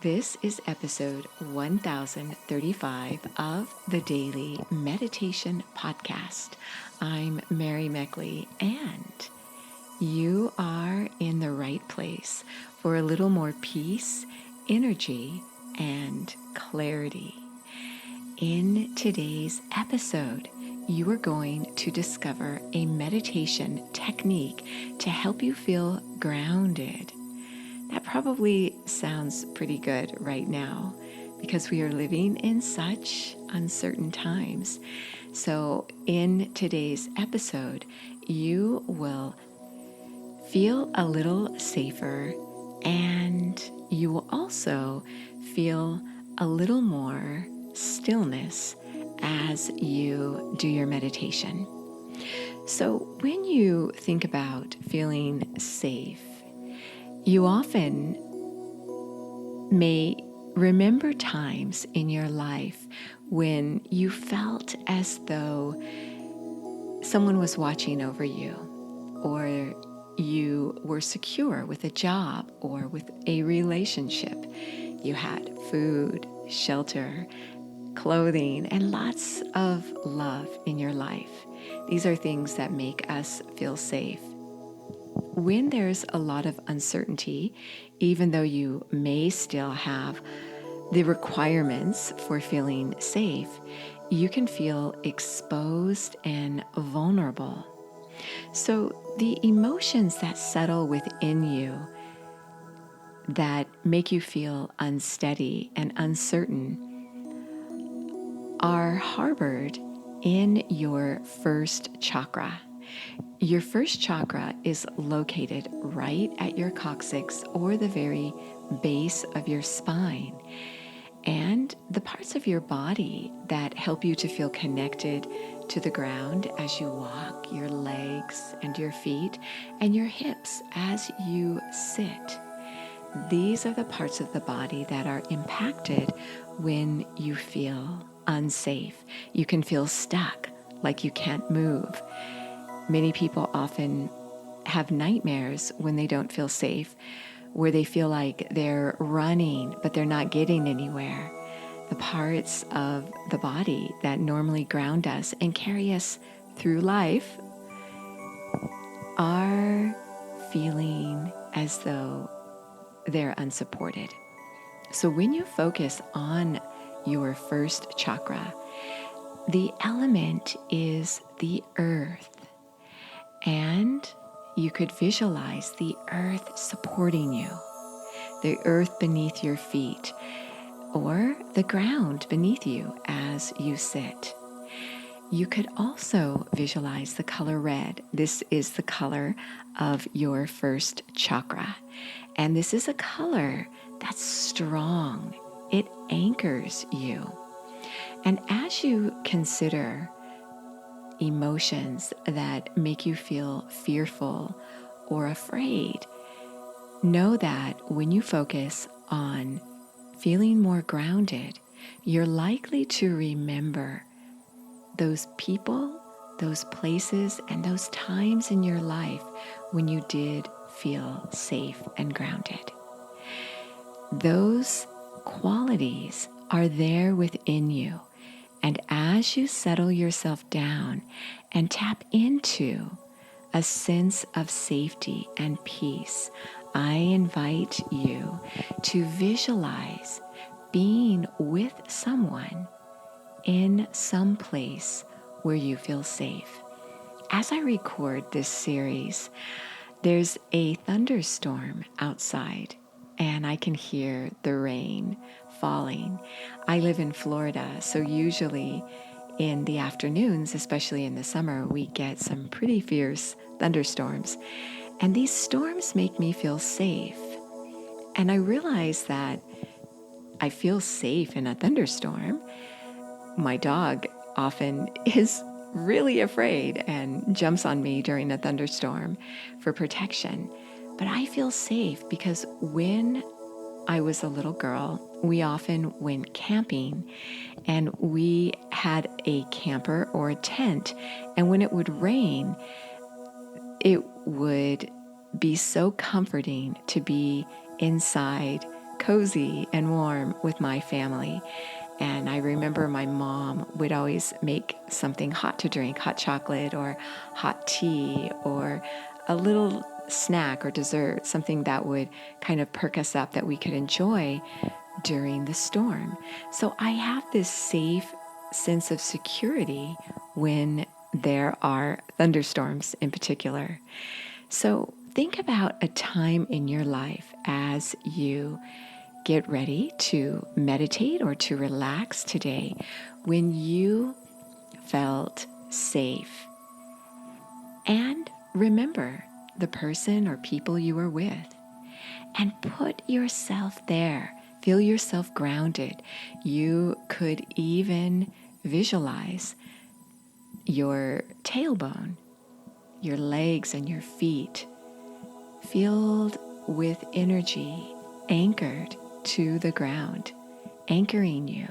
This is episode 1035 of the Daily Meditation Podcast. I'm Mary Meckley, and you are in the right place for a little more peace, energy, and clarity. In today's episode, you are going to discover a meditation technique to help you feel grounded. That probably sounds pretty good right now because we are living in such uncertain times. So in today's episode, you will feel a little safer, and you will also feel a little more stillness as you do your meditation. So when you think about feeling safe, you often may remember times in your life when you felt as though someone was watching over you, or you were secure with a job or with a relationship. You had food, shelter, clothing, and lots of love in your life. These are things that make us feel safe. When there's a lot of uncertainty, even though you may still have the requirements for feeling safe, you can feel exposed and vulnerable. So the emotions that settle within you that make you feel unsteady and uncertain are harbored in your first chakra. Your first chakra is located right at your coccyx, or the very base of your spine. And the parts of your body that help you to feel connected to the ground as you walk, your legs and your feet, and your hips as you sit. These are the parts of the body that are impacted when you feel unsafe. You can feel stuck, like you can't move. Many people often have nightmares when they don't feel safe, where they feel like they're running, but they're not getting anywhere. The parts of the body that normally ground us and carry us through life are feeling as though they're unsupported. So when you focus on your first chakra, the element is the earth. And you could visualize the earth supporting you, the earth beneath your feet, or the ground beneath you as you sit. You could also visualize the color red. This is the color of your first chakra. And this is a color that's strong. It anchors you. And as you consider emotions that make you feel fearful or afraid, know that when you focus on feeling more grounded, you're likely to remember those people, those places, and those times in your life when you did feel safe and grounded. Those qualities are there within you. And as you settle yourself down and tap into a sense of safety and peace, I invite you to visualize being with someone in some place where you feel safe. As I record this series, there's a thunderstorm outside, and I can hear the rain falling. I live in Florida, so usually in the afternoons, especially in the summer, we get some pretty fierce thunderstorms. And these storms make me feel safe. And I realize that I feel safe in a thunderstorm. My dog often is really afraid and jumps on me during a thunderstorm for protection. But I feel safe because when I was a little girl, we often went camping, and we had a camper or a tent. And when it would rain, it would be so comforting to be inside cozy and warm with my family. And I remember my mom would always make something hot to drink, hot chocolate or hot tea or a little snack or dessert, something that would kind of perk us up that we could enjoy during the storm. So I have this safe sense of security when there are thunderstorms in particular. So think about a time in your life as you get ready to meditate or to relax today when you felt safe. And remember the person or people you were with and put yourself there. Feel yourself grounded. You could even visualize your tailbone, your legs and your feet filled with energy, anchored to the ground, anchoring you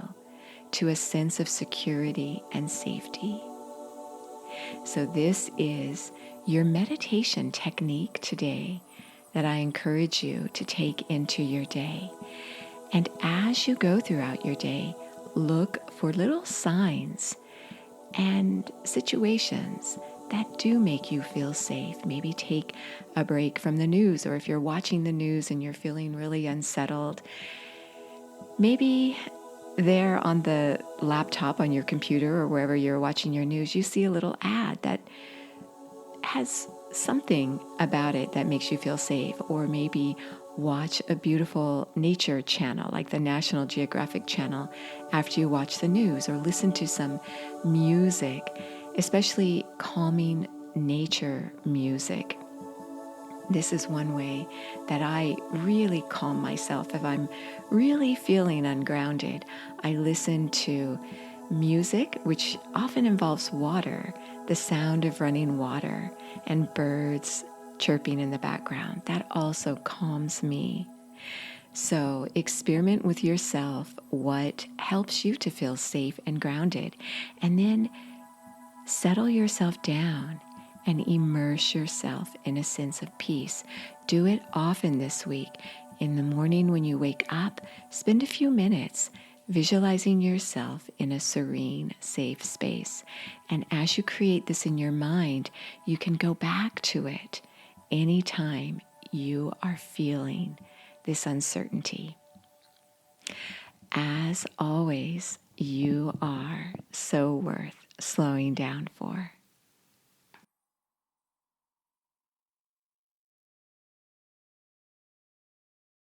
to a sense of security and safety. So this is your meditation technique today that I encourage you to take into your day. And as you go throughout your day, look for little signs and situations that do make you feel safe. Maybe take a break from the news, or if you're watching the news and you're feeling really unsettled, maybe there on the laptop, on your computer, or wherever you're watching your news, you see a little ad that has something about it that makes you feel safe. Or maybe watch a beautiful nature channel like the National Geographic channel after you watch the news, or listen to some music, especially calming nature music. This is one way that I really calm myself. If I'm really feeling ungrounded, I listen to music, which often involves water, the sound of running water and birds chirping in the background. That also calms me. So experiment with yourself what helps you to feel safe and grounded, and then settle yourself down and immerse yourself in a sense of peace. Do it often this week. In the morning when you wake up, spend a few minutes visualizing yourself in a serene, safe space. And as you create this in your mind, you can go back to it anytime you are feeling this uncertainty. As always, you are so worth slowing down for.